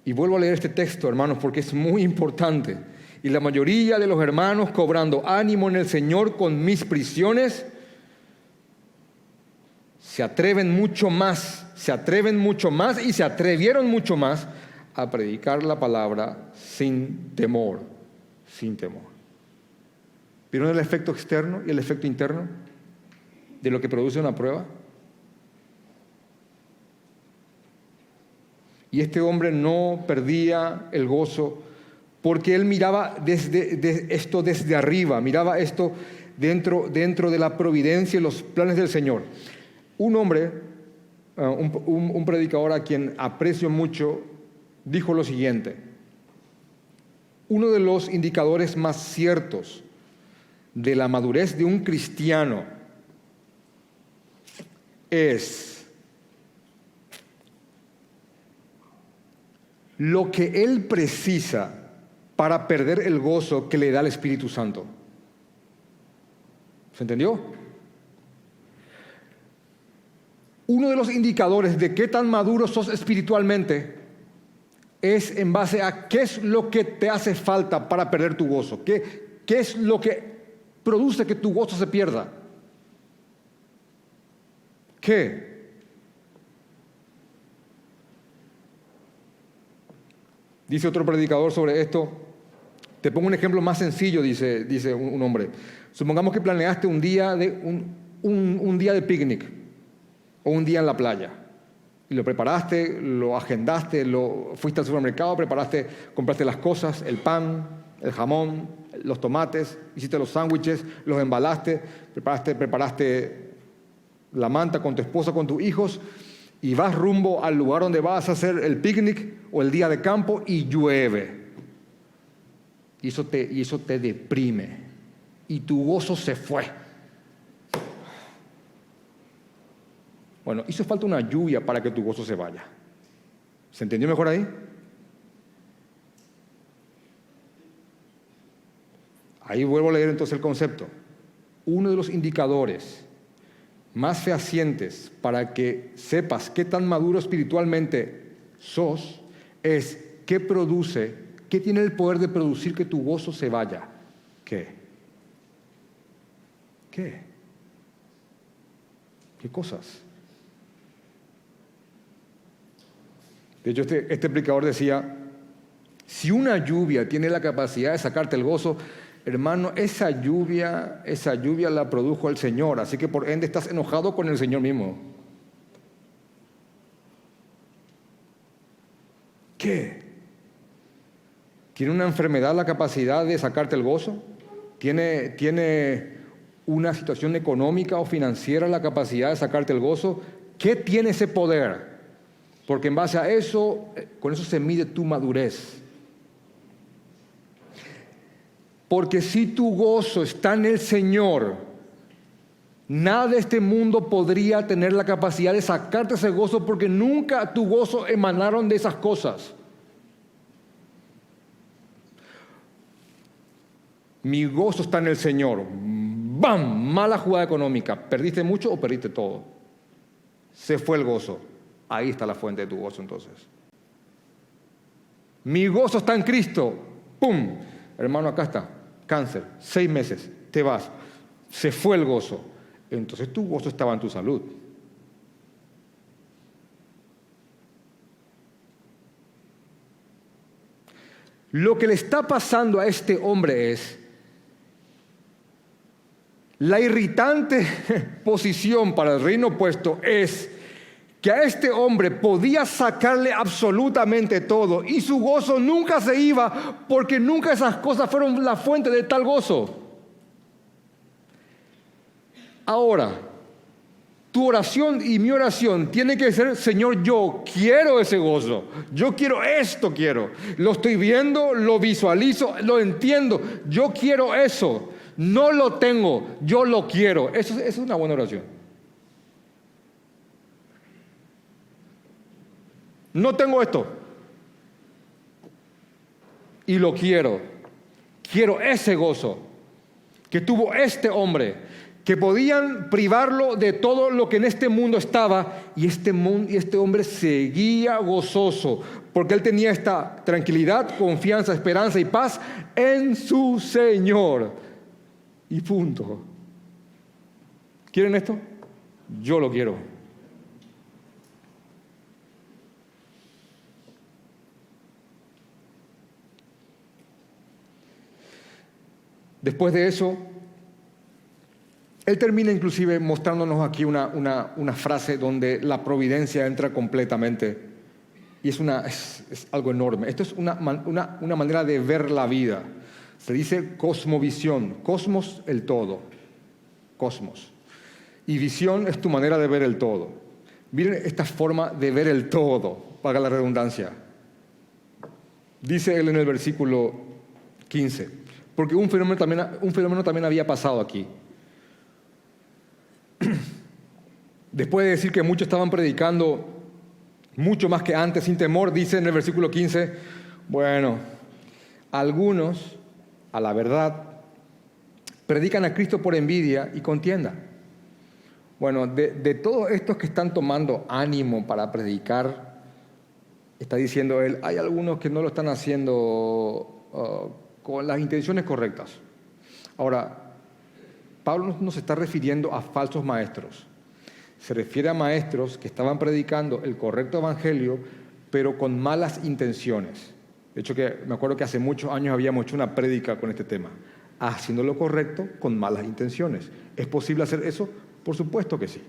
Y vuelvo a leer este texto, hermanos, porque es muy importante. Y la mayoría de los hermanos, cobrando ánimo en el Señor con mis prisiones, se atrevieron mucho más y se atrevieron mucho más a predicar la palabra sin temor. ¿Vieron el efecto externo y el efecto interno de lo que produce una prueba? Y este hombre no perdía el gozo porque él miraba esto desde arriba, miraba esto dentro de la providencia y los planes del Señor. Un hombre, un predicador a quien aprecio mucho, dijo lo siguiente: uno de los indicadores más ciertos de la madurez de un cristiano es lo que él precisa para perder el gozo que le da el Espíritu Santo. ¿Se entendió? Uno de los indicadores de qué tan maduro sos espiritualmente es en base a qué es lo que te hace falta para perder tu gozo. ¿Qué es lo que produce que tu gozo se pierda? ¿Qué? Dice otro predicador sobre esto. Te pongo un ejemplo más sencillo, dice un hombre. Supongamos que planeaste un día de picnic o un día en la playa. Y lo preparaste, lo agendaste, fuiste al supermercado, compraste las cosas, el pan, el jamón, los tomates, hiciste los sándwiches, los embalaste, preparaste la manta con tu esposa, con tus hijos, y vas rumbo al lugar donde vas a hacer el picnic o el día de campo y llueve. Y eso te deprime. Y tu gozo se fue. Bueno, hizo falta una lluvia para que tu gozo se vaya. ¿Se entendió mejor ahí? Ahí vuelvo a leer entonces el concepto. Uno de los indicadores más fehacientes para que sepas qué tan maduro espiritualmente sos es qué tiene el poder de producir que tu gozo se vaya. ¿Qué cosas? De hecho, este explicador decía, si una lluvia tiene la capacidad de sacarte el gozo, hermano, esa lluvia la produjo el Señor, así que por ende estás enojado con el Señor mismo. ¿Qué? ¿Tiene una enfermedad la capacidad de sacarte el gozo? ¿Tiene una situación económica o financiera la capacidad de sacarte el gozo? ¿Qué tiene ese poder? Porque en base a eso, con eso se mide tu madurez. Porque si tu gozo está en el Señor, nada de este mundo podría tener la capacidad de sacarte ese gozo, porque nunca tu gozo emanaron de esas cosas. Mi gozo está en el Señor. ¡Bam! Mala jugada económica. ¿Perdiste mucho o perdiste todo? Se fue el gozo. Ahí está la fuente de tu gozo entonces. Mi gozo está en Cristo. ¡Pum! Hermano, acá está. Cáncer. 6 meses. Te vas. Se fue el gozo. Entonces tu gozo estaba en tu salud. Lo que le está pasando a este hombre es la irritante posición para el reino opuesto es que a este hombre podía sacarle absolutamente todo y su gozo nunca se iba, porque nunca esas cosas fueron la fuente de tal gozo. Ahora, Tu oración y mi oración tiene que ser: Señor, yo quiero ese gozo. Yo quiero esto, quiero. Lo estoy viendo, lo visualizo, lo entiendo. Yo quiero eso. No lo tengo, yo lo quiero. Eso es una buena oración. No tengo esto. Y lo quiero. Quiero ese gozo que tuvo este hombre, que podían privarlo de todo lo que en este mundo estaba, y este hombre seguía gozoso, porque él tenía esta tranquilidad, confianza, esperanza y paz en su Señor. Y punto. ¿Quieren esto? Yo lo quiero. Después de eso, él termina inclusive mostrándonos aquí una frase donde la providencia entra completamente. Y es algo enorme. Esto es una manera de ver la vida. Se dice cosmovisión. Cosmos, el todo. Cosmos. Y visión es tu manera de ver el todo. Miren esta forma de ver el todo, valga la redundancia. Dice él en el versículo 15. Porque un fenómeno también había pasado aquí. Después de decir que muchos estaban predicando mucho más que antes, sin temor, dice en el versículo 15, bueno, algunos, a la verdad, predican a Cristo por envidia y contienda. Bueno, de todos estos que están tomando ánimo para predicar, está diciendo él, hay algunos que no lo están haciendo con las intenciones correctas. Ahora, Pablo no se está refiriendo a falsos maestros. Se refiere a maestros que estaban predicando el correcto evangelio, pero con malas intenciones. De hecho, me acuerdo que hace muchos años habíamos hecho una prédica con este tema. Haciendo lo correcto con malas intenciones. ¿Es posible hacer eso? Por supuesto que sí.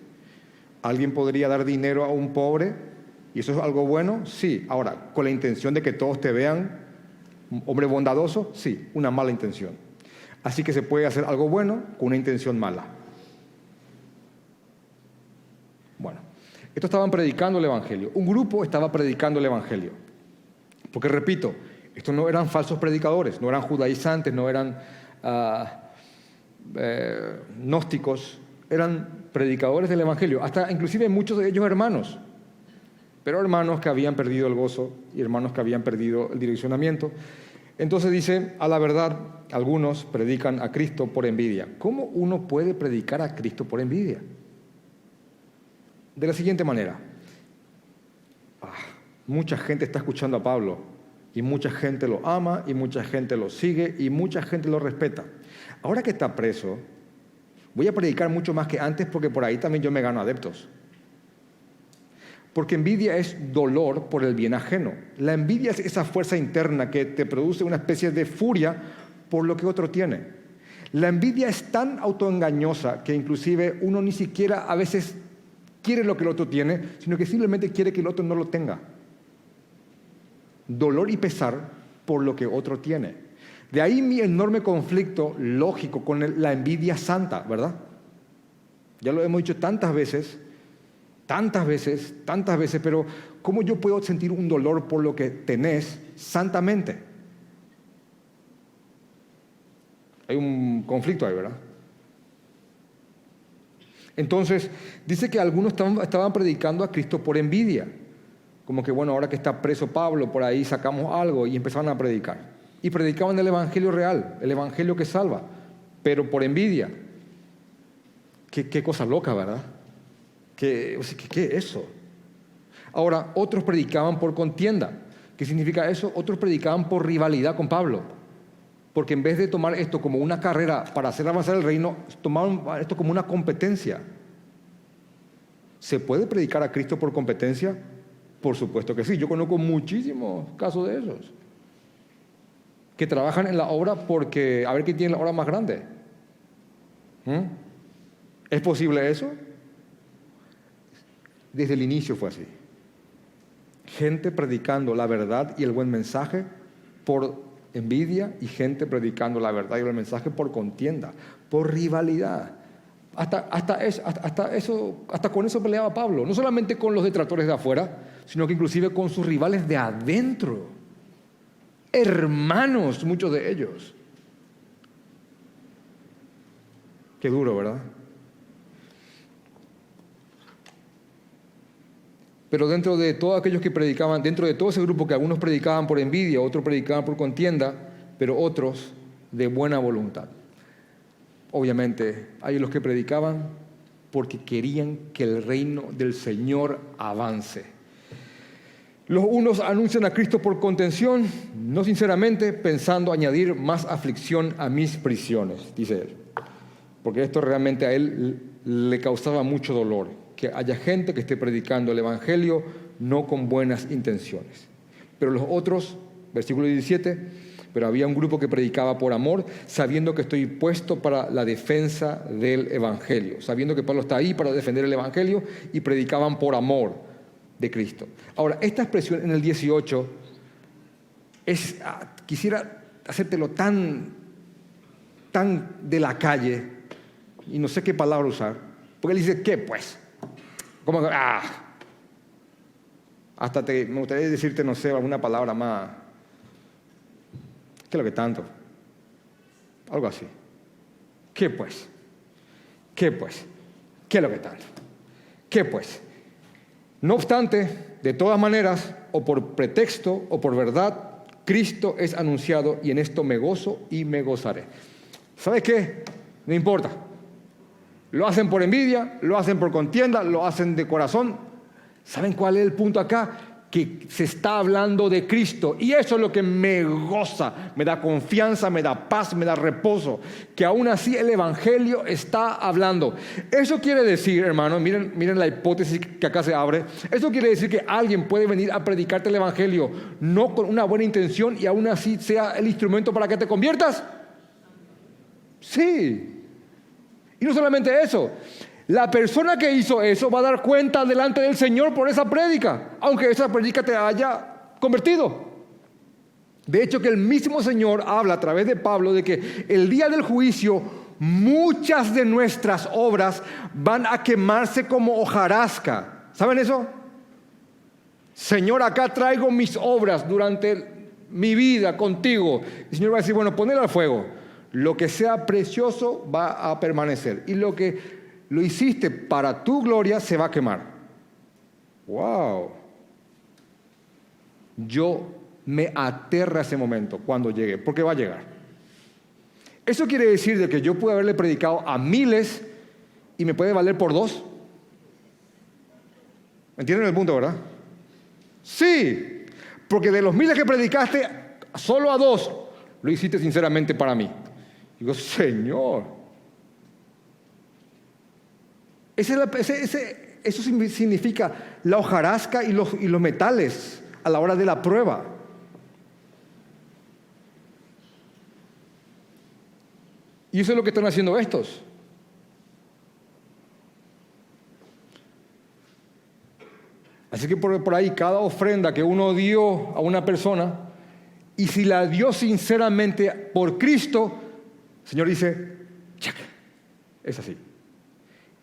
¿Alguien podría dar dinero a un pobre y eso es algo bueno? Sí. Ahora, con la intención de que todos te vean, hombre bondadoso, sí, una mala intención. Así que se puede hacer algo bueno con una intención mala. Bueno, estos estaban predicando el evangelio. Un grupo estaba predicando el evangelio. Porque repito, estos no eran falsos predicadores, no eran judaizantes, no eran gnósticos, eran predicadores del evangelio. Hasta inclusive muchos de ellos hermanos. Pero hermanos que habían perdido el gozo y hermanos que habían perdido el direccionamiento. Entonces dice, a la verdad, algunos predican a Cristo por envidia. ¿Cómo uno puede predicar a Cristo por envidia? De la siguiente manera. Mucha gente está escuchando a Pablo y mucha gente lo ama y mucha gente lo sigue y mucha gente lo respeta. Ahora que está preso, voy a predicar mucho más que antes porque por ahí también yo me gano adeptos. Porque envidia es dolor por el bien ajeno. La envidia es esa fuerza interna que te produce una especie de furia por lo que otro tiene. La envidia es tan autoengañosa que inclusive uno ni siquiera a veces quiere lo que el otro tiene, sino que simplemente quiere que el otro no lo tenga. Dolor y pesar por lo que otro tiene. De ahí mi enorme conflicto lógico con la envidia santa, ¿verdad? Ya lo hemos dicho tantas veces, pero ¿cómo yo puedo sentir un dolor por lo que tenés santamente? Hay un conflicto ahí, ¿verdad? Entonces, dice que algunos estaban predicando a Cristo por envidia. Como que, bueno, ahora que está preso Pablo, por ahí sacamos algo y empezaron a predicar. Y predicaban el evangelio real, el evangelio que salva, pero por envidia. Qué cosa loca, ¿verdad? ¿Qué es eso? Ahora, otros predicaban por contienda. ¿Qué significa eso? Otros predicaban por rivalidad con Pablo. Porque en vez de tomar esto como una carrera para hacer avanzar el reino, tomaron esto como una competencia. ¿Se puede predicar a Cristo por competencia? Por supuesto que sí. Yo conozco muchísimos casos de esos. Que trabajan en la obra porque a ver quién tiene la obra más grande. ¿Es posible eso? Desde el inicio fue así. Gente predicando la verdad y el buen mensaje por envidia y gente predicando la verdad y el mensaje por contienda, por rivalidad. Hasta con eso peleaba Pablo. No solamente con los detractores de afuera, sino que inclusive con sus rivales de adentro. Hermanos, muchos de ellos. Qué duro, ¿verdad? Pero dentro de todos aquellos que predicaban, dentro de todo ese grupo que algunos predicaban por envidia, otros predicaban por contienda, pero otros de buena voluntad. Obviamente, hay los que predicaban porque querían que el reino del Señor avance. Los unos anuncian a Cristo por contención, no sinceramente, pensando añadir más aflicción a mis prisiones, dice él. Porque esto realmente a él le causaba mucho dolor, que haya gente que esté predicando el Evangelio no con buenas intenciones. Pero los otros, versículo 17, pero había un grupo que predicaba por amor, sabiendo que estoy puesto para la defensa del Evangelio, sabiendo que Pablo está ahí para defender el Evangelio, y predicaban por amor de Cristo. Ahora, esta expresión en el 18 quisiera hacértelo tan de la calle, y no sé qué palabra usar, porque él dice, ¿qué pues? Como que, me gustaría decirte, no sé, alguna palabra más. ¿Qué es lo que tanto? Algo así. ¿Qué pues? ¿Qué pues? ¿Qué es lo que tanto? ¿Qué pues? No obstante, de todas maneras, o por pretexto o por verdad, Cristo es anunciado, y en esto me gozo y me gozaré. ¿Sabes qué? No importa. Lo hacen por envidia, lo hacen por contienda, lo hacen de corazón. ¿Saben cuál es el punto acá? Que se está hablando de Cristo, y eso es lo que me goza, me da confianza, me da paz, me da reposo, que aún así el Evangelio está hablando. Eso quiere decir, hermano, miren la hipótesis que acá se abre. Eso quiere decir que alguien puede venir a predicarte el Evangelio no con una buena intención, y aún así sea el instrumento para que te conviertas. Sí. Y no solamente eso, la persona que hizo eso va a dar cuenta delante del Señor por esa prédica, aunque esa prédica te haya convertido. De hecho, que el mismo Señor habla a través de Pablo de que el día del juicio muchas de nuestras obras van a quemarse como hojarasca. ¿Saben eso? Señor, acá traigo mis obras durante mi vida contigo. El Señor va a decir, bueno, ponelo al fuego. Lo que sea precioso va a permanecer, y lo que lo hiciste para tu gloria se va a quemar. ¡Wow! Yo me aterra ese momento cuando llegue, porque va a llegar. Eso quiere decir de que yo puedo haberle predicado a miles y me puede valer por 2. ¿Entienden el punto, verdad? Sí, porque de los miles que predicaste, solo a 2 lo hiciste sinceramente para mí. Digo, Señor. Eso significa la hojarasca y los metales a la hora de la prueba. Y eso es lo que están haciendo estos. Así que por ahí, cada ofrenda que uno dio a una persona, y si la dio sinceramente por Cristo, el Señor dice, check, es así.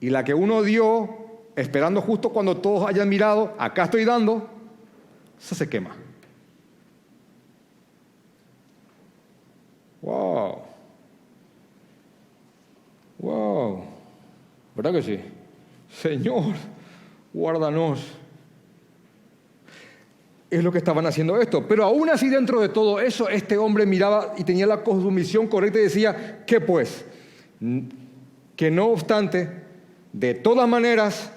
Y la que uno dio, esperando justo cuando todos hayan mirado, acá estoy dando, esa se quema. Wow. Wow. ¿Verdad que sí? Señor, guárdanos. Es lo que estaban haciendo esto. Pero aún así, dentro de todo eso, este hombre miraba y tenía la consumición correcta y decía, ¿qué pues? Que no obstante, de todas maneras,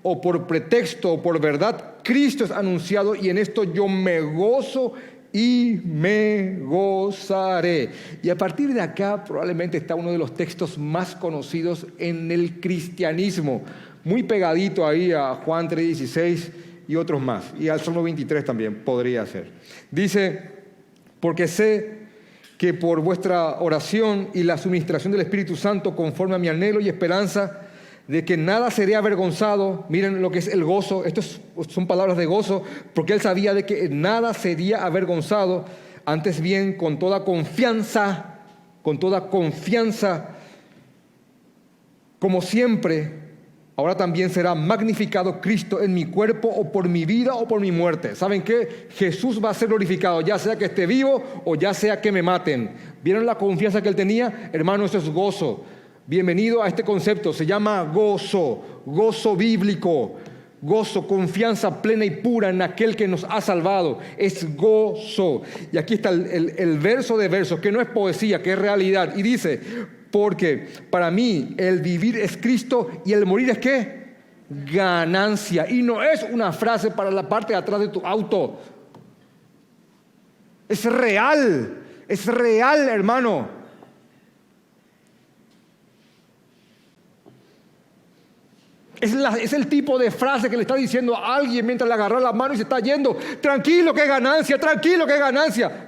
o por pretexto o por verdad, Cristo es anunciado, y en esto yo me gozo y me gozaré. Y a partir de acá probablemente está uno de los textos más conocidos en el cristianismo, muy pegadito ahí a Juan 3:16 y otros más, y al Salmo 23 también podría ser. Dice, porque sé que por vuestra oración y la suministración del Espíritu Santo, conforme a mi anhelo y esperanza de que nada seré avergonzado. Miren lo que es el gozo. Estas son palabras de gozo, porque él sabía de que nada sería avergonzado. Antes bien, con toda confianza, Como siempre, ahora también será magnificado Cristo en mi cuerpo, o por mi vida o por mi muerte. ¿Saben qué? Jesús va a ser glorificado, ya sea que esté vivo o ya sea que me maten. ¿Vieron la confianza que él tenía? Hermano, eso es gozo. Bienvenido a este concepto, se llama gozo, gozo bíblico. Gozo, confianza plena y pura en aquel que nos ha salvado. Es gozo. Y aquí está el verso de versos, que no es poesía, que es realidad. Y dice, porque para mí el vivir es Cristo y el morir es ¿qué? Ganancia. Y no es una frase para la parte de atrás de tu auto. Es real, hermano. Es el tipo de frase que le está diciendo a alguien mientras le agarra la mano y se está yendo. Tranquilo, que ganancia, tranquilo, que ganancia.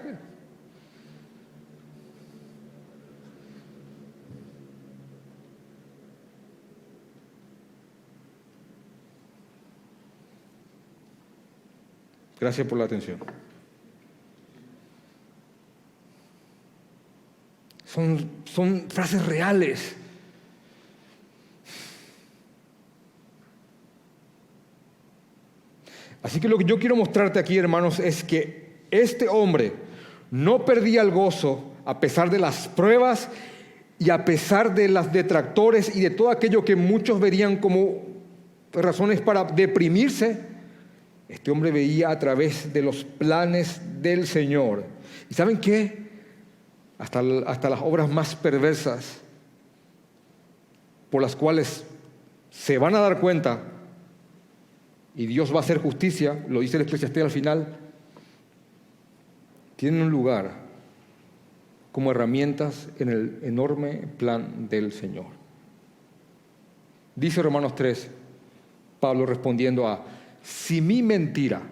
Gracias por la atención. Son frases reales. Así que lo que yo quiero mostrarte aquí, hermanos, es que este hombre no perdía el gozo a pesar de las pruebas y a pesar de los detractores y de todo aquello que muchos verían como razones para deprimirse. Este hombre veía a través de los planes del Señor. ¿Y saben qué? Hasta las obras más perversas por las cuales se van a dar cuenta y Dios va a hacer justicia, lo dice el Eclesiastés al final, tienen un lugar como herramientas en el enorme plan del Señor. Dice Romanos 3, Pablo respondiendo a, si mi mentira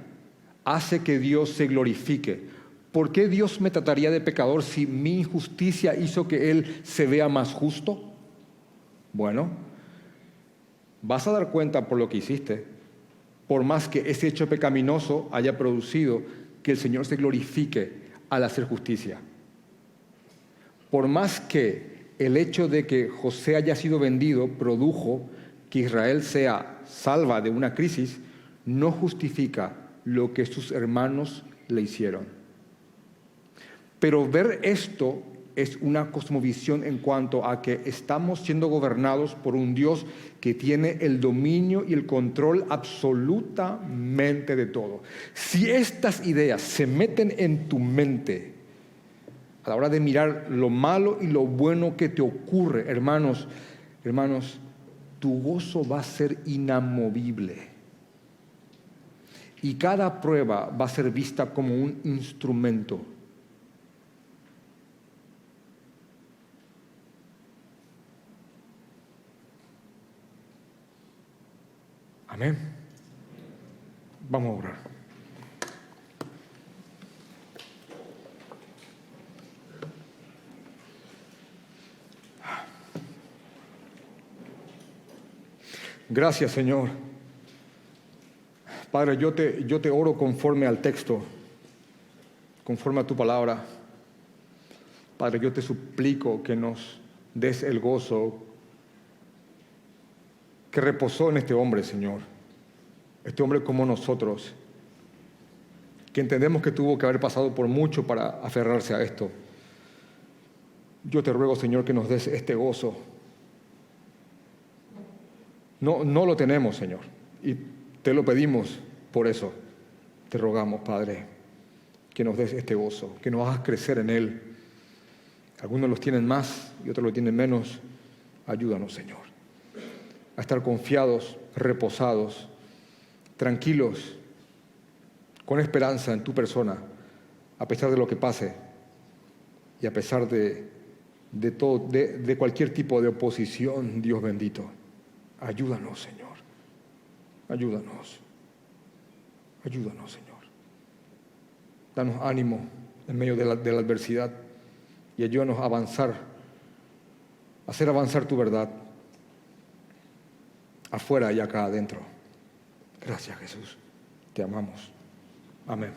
hace que Dios se glorifique, ¿por qué Dios me trataría de pecador si mi injusticia hizo que Él se vea más justo? Bueno, vas a dar cuenta por lo que hiciste, por más que ese hecho pecaminoso haya producido que el Señor se glorifique al hacer justicia. Por más que el hecho de que José haya sido vendido produjo que Israel sea salva de una crisis, no justifica lo que sus hermanos le hicieron. Pero ver esto es una cosmovisión en cuanto a que estamos siendo gobernados por un Dios que tiene el dominio y el control absolutamente de todo. Si estas ideas se meten en tu mente a la hora de mirar lo malo y lo bueno que te ocurre, hermanos, tu gozo va a ser inamovible. Y cada prueba va a ser vista como un instrumento. Amén. Vamos a orar. Gracias, Señor. Padre, yo te oro conforme al texto, conforme a tu palabra. Padre, yo te suplico que nos des el gozo que reposó en este hombre, Señor. Este hombre como nosotros, que entendemos que tuvo que haber pasado por mucho para aferrarse a esto. Yo te ruego, Señor, que nos des este gozo. No lo tenemos, Señor, y te lo pedimos por eso. Te rogamos, Padre, que nos des este gozo, que nos hagas crecer en él. Algunos los tienen más y otros lo tienen menos. Ayúdanos, Señor, a estar confiados, reposados, tranquilos, con esperanza en tu persona, a pesar de lo que pase y a pesar de cualquier tipo de oposición, Dios bendito. Ayúdanos, Señor. Ayúdanos. Ayúdanos, Señor. Danos ánimo en medio de la adversidad y ayúdanos a avanzar, a hacer avanzar tu verdad afuera y acá adentro. Gracias, Jesús. Te amamos. Amén.